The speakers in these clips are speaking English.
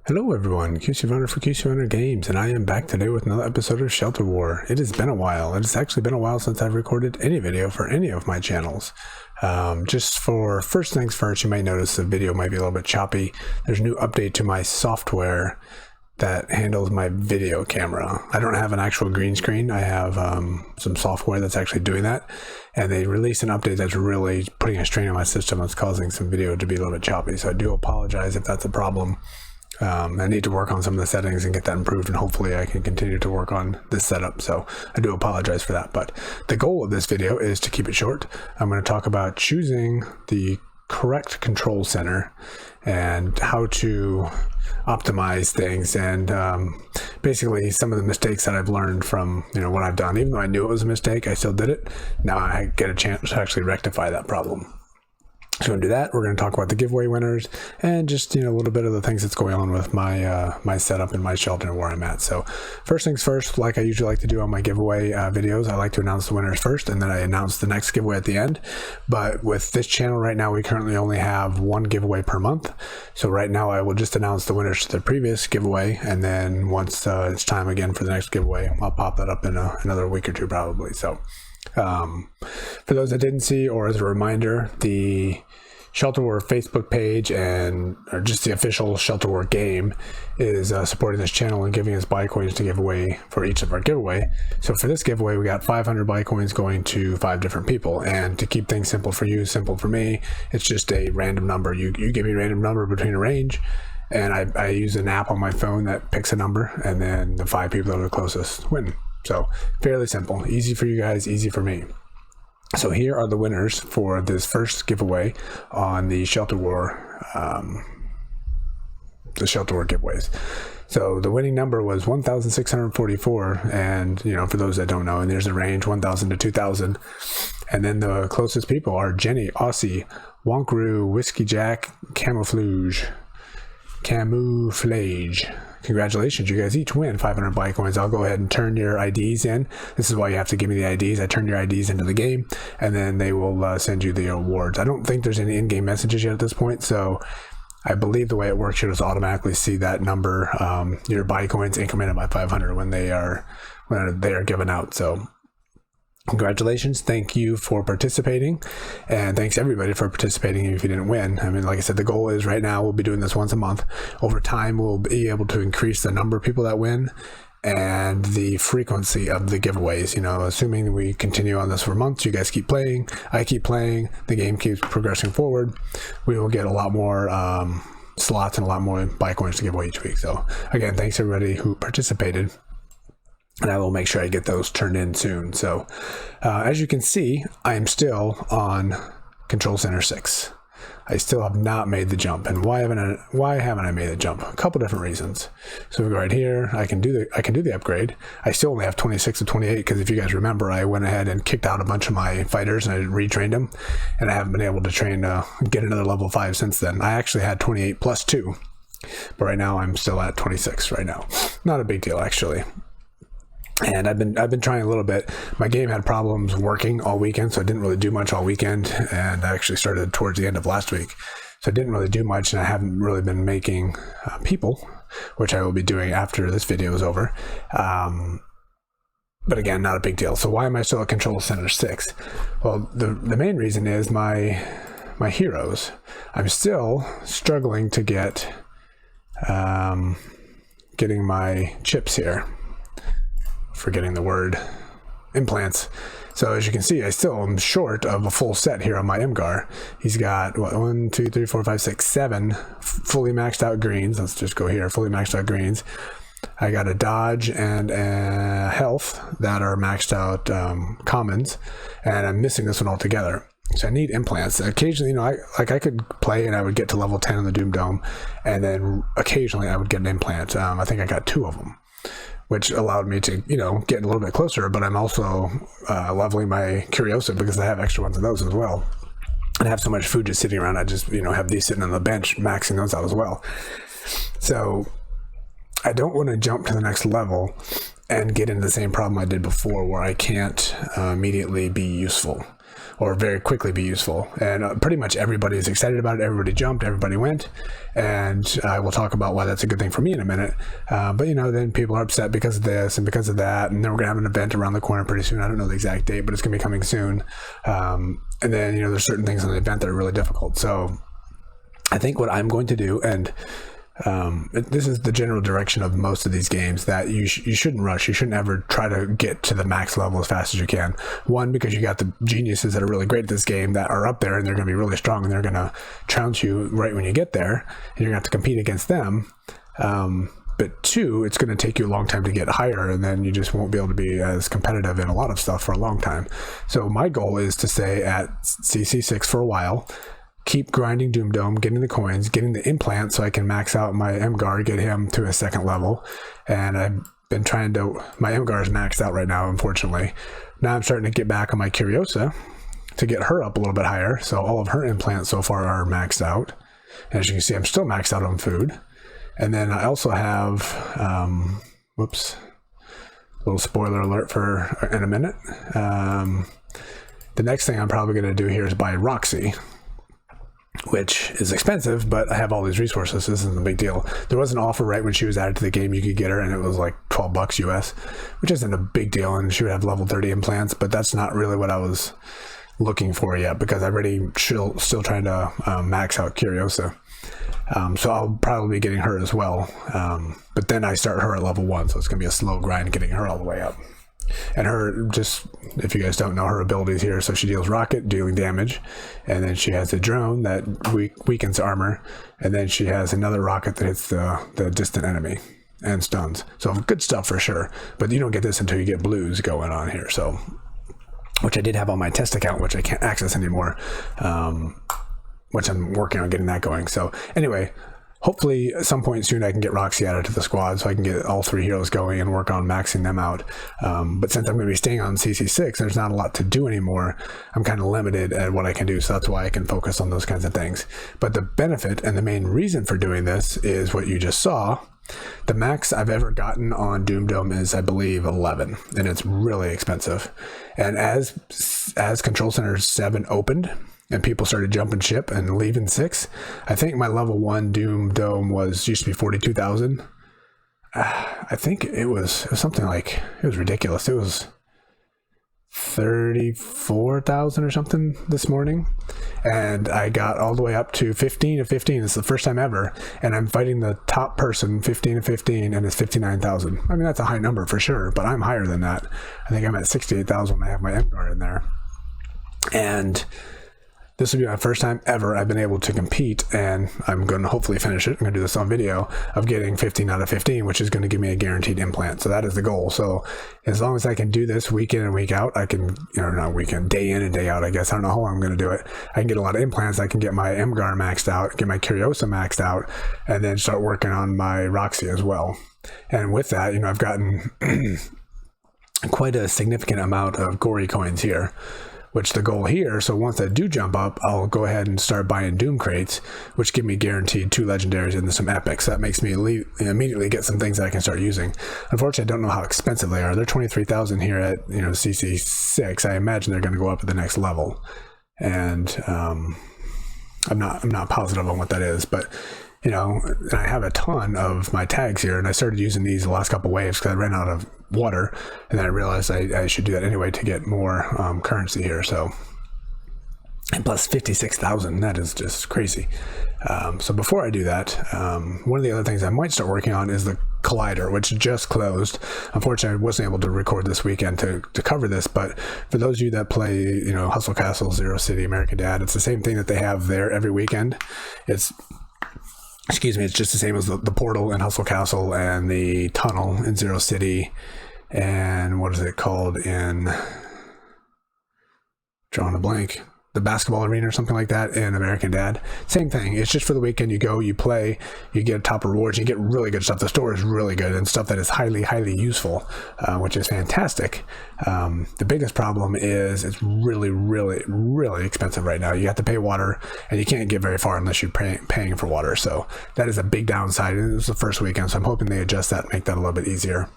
Hello everyone, QC Runner for QC Runner Games, and I am back today with another episode of Shelter War. It has been a while. It has actually been a while since I've recorded any video for any of my channels. Just for first things first, you might notice the video might be a little bit choppy. There's a new update to my software that handles my video camera. I don't have an actual green screen. I have some software that's actually doing that, and they released an update that's really putting a strain on my system that's causing some video to be a little bit choppy. So I do apologize if that's a problem. I need to work on some of the settings and get that improved, and hopefully I can continue to work on this setup. So I do apologize for that, but the goal of this video is to keep it short. I'm going to talk about choosing the correct control center and how to optimize things, and basically some of the mistakes that I've learned from what I've done. Even though I knew it was a mistake, I still did it. Now I get a chance to actually rectify that problem. So we're going to do that. We're going to talk about the giveaway winners and just a little bit of the things that's going on with my my setup and my shelter and where I'm at. So first things first, like I usually like to do on my giveaway videos, I like to announce the winners first, and then I announce the next giveaway at the end. But with this channel right now, we currently only have one giveaway per month. So right now I will just announce the winners to the previous giveaway, and then once it's time again for the next giveaway, I'll pop that up in another week or two probably. So for those that didn't see, or as a reminder, the Shelter War Facebook page or just the official Shelter War game is supporting this channel and giving us buy coins to give away for each of our giveaway. So for this giveaway, we got 500 buy coins going to 5 different people. And to keep things simple for you, simple for me, it's just a random number. You give me a random number between a range, and I use an app on my phone that picks a number, and then the 5 people that are the closest win. So fairly simple, easy for you guys, easy for me. So here are the winners for this first giveaway on the Shelter War giveaways. So the winning number was 1,644, and for those that don't know, and there's a range 1,000 to 2,000. And then the closest people are Jenny, Aussie, Wonkaroo, Whiskey Jack, Camouflage. Congratulations, you guys each win 500 buy coins. I'll go ahead and turn your IDs in. This is why you have to give me the IDs. I turn your IDs into the game, and then they will send you the awards. I don't think there's any in-game messages yet at this point, so I believe the way it works, you'll just automatically see that number, your buy coins incremented by 500 when they are given out. So congratulations, thank you for participating, and thanks everybody for participating if you didn't win. I mean, like I said, the goal is right now we'll be doing this once a month. Over time, we'll be able to increase the number of people that win and the frequency of the giveaways. Assuming we continue on this for months, you guys keep playing, I keep playing, the game keeps progressing forward, we will get a lot more slots and a lot more buy coins to give away each week. So again, thanks everybody who participated, and I will make sure I get those turned in soon. So as you can see, I am still on Control Center 6. I still have not made the jump. And why haven't I made the jump? A couple different reasons. So we go right here, I can do the upgrade. I still only have 26 to 28 because if you guys remember, I went ahead and kicked out a bunch of my fighters and I retrained them, and I haven't been able to get another level 5 since then. I actually had 28 plus 2, but right now I'm still at 26 right now. Not a big deal actually. And I've been trying a little bit. My game had problems working all weekend, so I didn't really do much all weekend, and I actually started towards the end of last week, so I didn't really do much, and I haven't really been making people, which I will be doing after this video is over. But again, not a big deal. So why am I still at Control Center 6? Well, the main reason is my heroes. I'm still struggling to getting my chips here. Forgetting the word, implants. So as you can see, I still am short of a full set here on my Mgharr. He's got 1, 2, 3, 4, 5, 6, 7 fully maxed out greens. Let's just go here, fully maxed out greens. I got a dodge and a health that are maxed out commons, and I'm missing this one altogether. So I need implants. Occasionally, I could play and I would get to level 10 on the Doom Dome, and then occasionally I would get an implant. I think I got 2 of them, which allowed me to, get a little bit closer, but I'm also leveling my Curiosa because I have extra ones of those as well. And I have so much food just sitting around, I just, have these sitting on the bench, maxing those out as well. So I don't want to jump to the next level and get into the same problem I did before, where I can't immediately be useful or very quickly be useful. And pretty much everybody is excited about it. Everybody jumped, everybody went, and I will talk about why that's a good thing for me in a minute. But then people are upset because of this and because of that, and then we're gonna have an event around the corner pretty soon. I don't know the exact date, but it's gonna be coming soon. And then there's certain things on the event that are really difficult. So I think what I'm going to do, and this is the general direction of most of these games, that you shouldn't rush. You shouldn't ever try to get to the max level as fast as you can. One, because you got the geniuses that are really great at this game that are up there, and they're going to be really strong, and they're going to trounce you right when you get there, and you're going to have to compete against them. But two, it's going to take you a long time to get higher, and then you just won't be able to be as competitive in a lot of stuff for a long time. So my goal is to stay at CC6 for a while, keep grinding Doom Dome, getting the coins, getting the implant so I can max out my Mgharr, get him to a second level. And I've been trying to, my Mgharr is maxed out right now, unfortunately. Now I'm starting to get back on my Curiosa to get her up a little bit higher. So all of her implants so far are maxed out. And as you can see, I'm still maxed out on food. And then I also have, whoops, little spoiler alert for in a minute. The next thing I'm probably going to do here is buy Roxy, which is expensive, but I have all these resources. This isn't a big deal. There was an offer right when she was added to the game. You could get her, and it was like $12 US, which isn't a big deal. And she would have level 30 implants, but that's not really what I was looking for yet, because I'm already still trying to max out Curiosa. So I'll probably be getting her as well. But then I start her at level 1, so it's going to be a slow grind getting her all the way up. And her, just if you guys don't know her abilities here, so she deals rocket, dealing damage, and then she has a drone that weakens armor, and then she has another rocket that hits the distant enemy and stuns. So good stuff for sure, but you don't get this until you get blues going on here. So, which I did have on my test account, which I can't access anymore, which I'm working on getting that going. So anyway, hopefully at some point soon I can get Roxy added to the squad so I can get all 3 heroes going and work on maxing them out. But since I'm going to be staying on CC6, there's not a lot to do anymore. I'm kind of limited at what I can do, so that's why I can focus on those kinds of things. But the benefit and the main reason for doing this is what you just saw. The max I've ever gotten on Doom Dome is, I believe, 11, and it's really expensive. And as Control Center 7 opened, and people started jumping ship and leaving 6, I think my level 1 Doom Dome used to be 42,000. I think it was something like, it was ridiculous. It was 34,000 or something this morning, and I got all the way up to 15 of 15. It's the first time ever, and I'm fighting the top person, 15 of 15, and it's 59,000. I mean, that's a high number for sure, but I'm higher than that. I think I'm at 68,000 when I have my Mgharr in there. And this will be my first time ever I've been able to compete, and I'm going to hopefully finish it. I'm going to do this on video of getting 15 out of 15, which is going to give me a guaranteed implant. So that is the goal. So as long as I can do this week in and week out, I can, not weekend, day in and day out, I guess. I don't know how long I'm going to do it. I can get a lot of implants. I can get my Mgharr maxed out, get my Curiosa maxed out, and then start working on my Roxy as well. And with that, I've gotten quite a significant amount of gory coins here, which the goal here, so once I do jump up, I'll go ahead and start buying Doom crates, which give me guaranteed 2 legendaries and some epics. That makes me immediately get some things that I can start using. Unfortunately, I don't know how expensive they are. They're 23,000 here at CC6. I imagine they're going to go up at the next level, and I'm not positive on what that is, but I have a ton of my tags here, and I started using these the last couple waves because I ran out of water, and then I realized I should do that anyway to get more currency here. So, and plus 56,000, that is just crazy. So before I do that, one of the other things I might start working on is the Collider, which just closed. Unfortunately, I wasn't able to record this weekend to cover this, but for those of you that play, Hustle Castle, Zero City, American Dad, it's the same thing that they have there every weekend. It's just the same as the portal in Hustle Castle and the tunnel in Zero City, and what is it called in, drawing a blank, the basketball arena or something like that in American Dad. Same thing. It's just for the weekend. You go, you play, you get top rewards, you get really good stuff. The store is really good and stuff that is highly, highly useful, which is fantastic. The biggest problem is it's really, really, really expensive right now. You have to pay water, and you can't get very far unless you're paying for water. So that is a big downside. And it was the first weekend, so I'm hoping they adjust that and make that a little bit easier.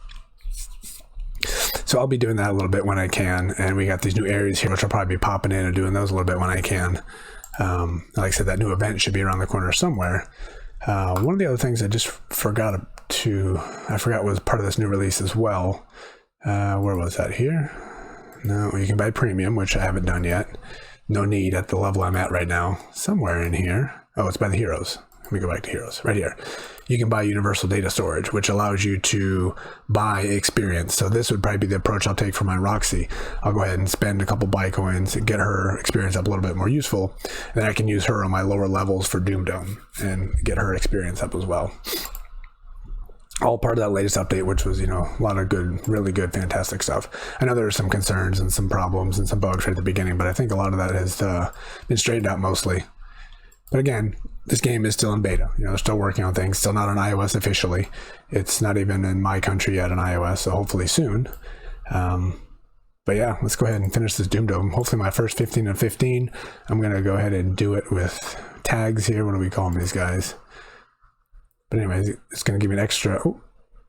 So I'll be doing that a little bit when I can, and we got these new areas here which I'll probably be popping in and doing those a little bit when I can. Like I said, that new event should be around the corner somewhere. One of the other things I just forgot was part of this new release as well. Where was that? Here? No, you can buy premium, which I haven't done yet. No need at the level I'm at right now. Somewhere in here. Oh, it's by the heroes. Let me go back to heroes. Right here. You can buy universal data storage, which allows you to buy experience. So this would probably be the approach I'll take for my Roxy. I'll go ahead and spend a couple buy coins and get her experience up a little bit more useful. And then I can use her on my lower levels for Doom Dome and get her experience up as well. All part of that latest update, which was, a lot of good, really good, fantastic stuff. I know there are some concerns and some problems and some bugs right at the beginning, but I think a lot of that has been straightened out mostly. But again, this game is still in beta. They're still working on things. Still not on iOS officially. It's not even in my country yet on iOS, so hopefully soon. But yeah, let's go ahead and finish this Doom Dome. Hopefully my first 15 of 15. I'm going to go ahead and do it with tags here. What do we call them, these guys? But anyways, it's going to give me an extra... Oh,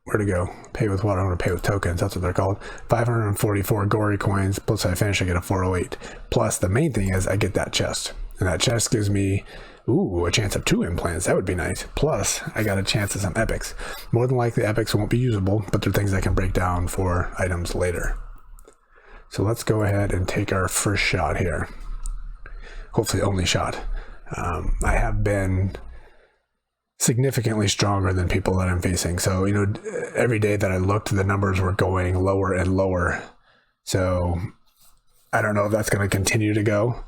where to go? Pay with what? I'm going to pay with tokens. That's what they're called. 544 gory coins. Plus I finish, I get a 408. Plus the main thing is I get that chest. And that chest gives me... Ooh, a chance of 2 implants. That would be nice. Plus, I got a chance of some epics. More than likely, epics won't be usable, but they're things I can break down for items later. So let's go ahead and take our first shot here. Hopefully, only shot. I have been significantly stronger than people that I'm facing. So, every day that I looked, the numbers were going lower and lower. So, I don't know if that's going to continue to go.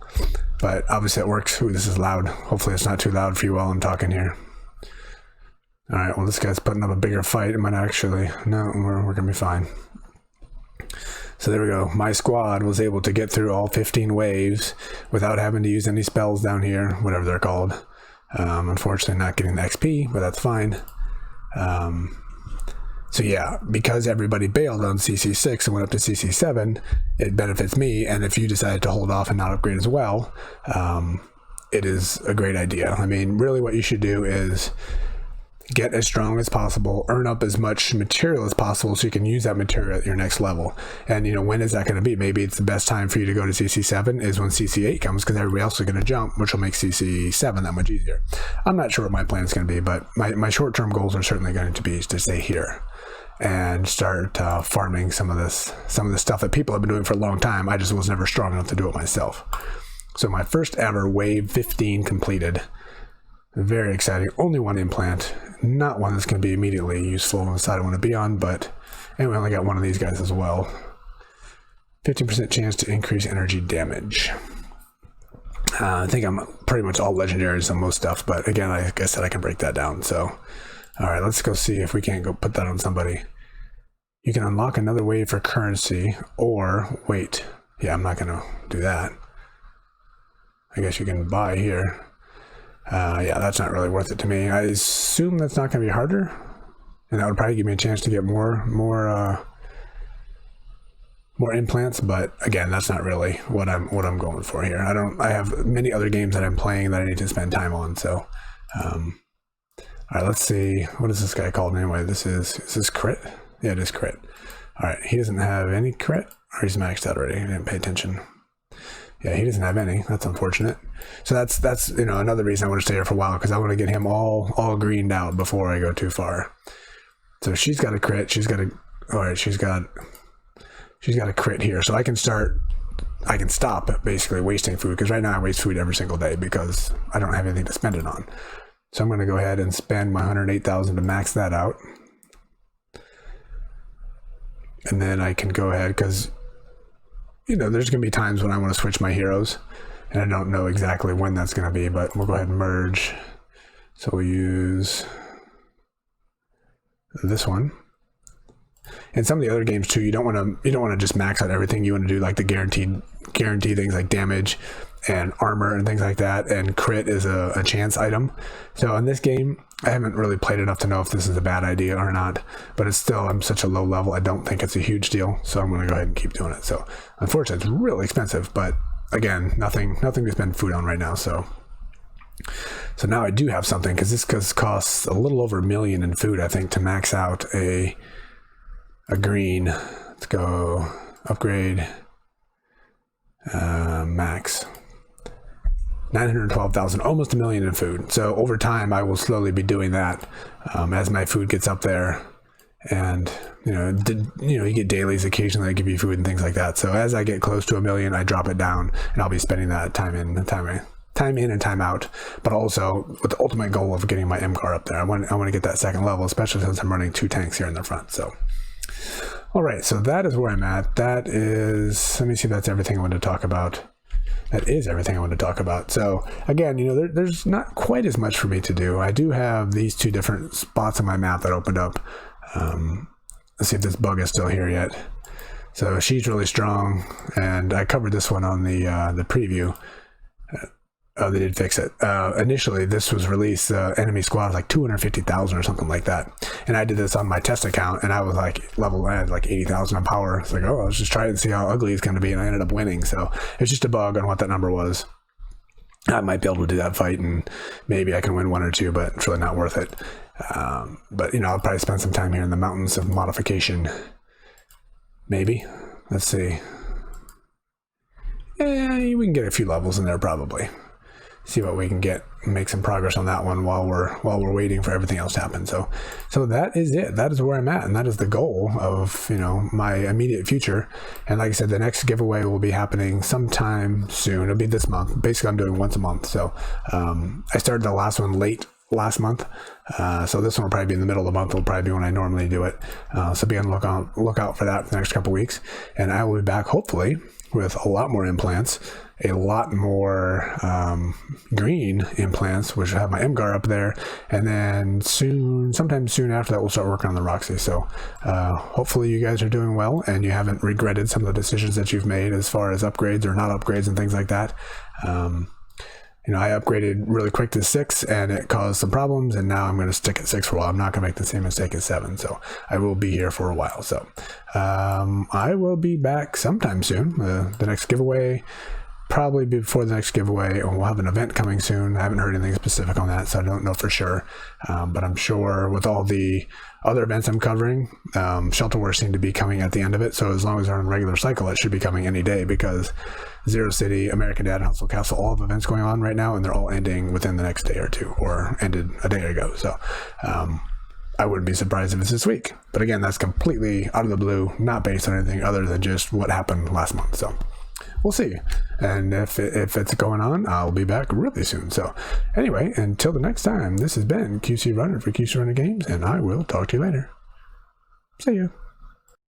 But obviously it works. Ooh, this is loud. Hopefully it's not too loud for you while I'm talking here. All right, well, this guy's putting up a bigger fight. It might actually... No, we're going to be fine. So there we go. My squad was able to get through all 15 waves without having to use any spells down here, whatever they're called. Unfortunately, not getting the XP, but that's fine. So yeah, because everybody bailed on CC6 and went up to CC7, it benefits me. And if you decide to hold off and not upgrade as well, it is a great idea. I mean, really what you should do is get as strong as possible, earn up as much material as possible so you can use that material at your next level. And when is that going to be? Maybe it's the best time for you to go to CC7 is when CC8 comes, because everybody else is going to jump, which will make CC7 that much easier. I'm not sure what my plan is going to be, but my short-term goals are certainly going to be to stay here and start farming some of the stuff that people have been doing for a long time. I just was never strong enough to do it myself. So my first ever wave 15 completed. Very exciting. Only 1 implant, not one that's going to be immediately useful on the side I want to be on, but anyway, I only got one of these guys as well. 15% chance to increase energy damage. I think I'm pretty much all legendaries on most stuff, but again, like I said, I can break that down. So all right, let's go see if we can't go put that on somebody. You can unlock another wave for currency, or wait. Yeah, I'm not going to do that. I guess you can buy here. Yeah, that's not really worth it to me. I assume that's not going to be harder, and that would probably give me a chance to get more implants. But again, that's not really what I'm going for here. I have many other games that I'm playing that I need to spend time on. So, all right, let's see. What is this guy called anyway? Is this crit? Yeah, it is crit. All right, he doesn't have any crit, or he's maxed out already. I didn't pay attention. Yeah, he doesn't have any. That's unfortunate. So that's another reason I want to stay here for a while, because I want to get him all greened out before I go too far. So she's got a crit. She's got a crit here. So I can stop basically wasting food, because right now I waste food every single day because I don't have anything to spend it on. So I'm going to go ahead and spend my 108,000 to max that out. And then I can go ahead, because there's going to be times when I want to switch my heroes, and I don't know exactly when that's going to be, but we'll go ahead and merge. So we'll use this one. And some of the other games too, you don't want to just max out everything. You want to do like the guaranteed things like damage and armor and things like that, and crit is a chance item. So in this game, I haven't really played enough to know if this is a bad idea or not, but it's still, I'm such a low level, I don't think it's a huge deal, so I'm going to go ahead and keep doing it. So unfortunately, it's really expensive, but again, nothing to spend food on right now. So now I do have something, because this costs a little over $1 million in food, I think, to max out a green Let's go upgrade max. 912,000, almost 1 million in food. So over time, I will slowly be doing that as my food gets up there. And you get dailies occasionally. I give you food and things like that. So as I get close to 1 million, I drop it down, and I'll be spending that time in and time out. But also with the ultimate goal of getting my Mgharr up there. I want to get that second level, especially since I'm running 2 tanks here in the front. So. All right, so that is where I'm at. That is, let me see if that's everything I want to talk about. That is everything I want to talk about. So again, there's not quite as much for me to do. I do have these 2 different spots on my map that opened up. Let's see if this bug is still here yet. So she's really strong, and I covered this one on the preview. Oh, they did fix it. Initially, this was released, enemy squad was like 250,000 or something like that. And I did this on my test account, and I was like I had like 80,000 in power. It's like, I was just trying to see how ugly it's going to be, and I ended up winning. So it's just a bug on what that number was. I might be able to do that fight, and maybe I can win 1 or 2, but it's really not worth it. But I'll probably spend some time here in the mountains of modification. Maybe. Let's see. Yeah, we can get a few levels in there probably. See what we can get, make some progress on that one while we're waiting for everything else to happen. So that is it. That is where I'm at, and that is the goal of my immediate future. And like I said, the next giveaway will be happening sometime soon. It'll be this month. Basically, I'm doing once a month. So I started the last one late last month, so this one will probably be in the middle of the month. Will probably be when I normally do it. So be on the lookout for that for the next couple weeks, and I will be back hopefully with a lot more implants, a lot more green implants, which will have my Mgharr up there, and then sometime soon after that, we'll start working on the Roxy. So hopefully you guys are doing well, and you haven't regretted some of the decisions that you've made as far as upgrades or not upgrades and things like that. I upgraded really quick to 6, and it caused some problems, and now I'm going to stick at 6 for a while. I'm not going to make the same mistake as 7, so I will be here for a while. So I will be back sometime soon. The next giveaway, probably before the next giveaway, and we'll have an event coming soon. I haven't heard anything specific on that, so I don't know for sure. But I'm sure with all the other events I'm covering, Shelter Wars seem to be coming at the end of it. So as long as they're on a regular cycle, it should be coming any day, because Zero City, American Dad, and Hustle Castle, all have events going on right now, and they're all ending within the next day or 2, or ended a day ago. So I wouldn't be surprised if it's this week. But again, that's completely out of the blue, not based on anything other than just what happened last month. So we'll see. And if it's going on, I'll be back really soon. So anyway, until the next time, this has been QC Runner for QC Runner Games, and I will talk to you later. See you.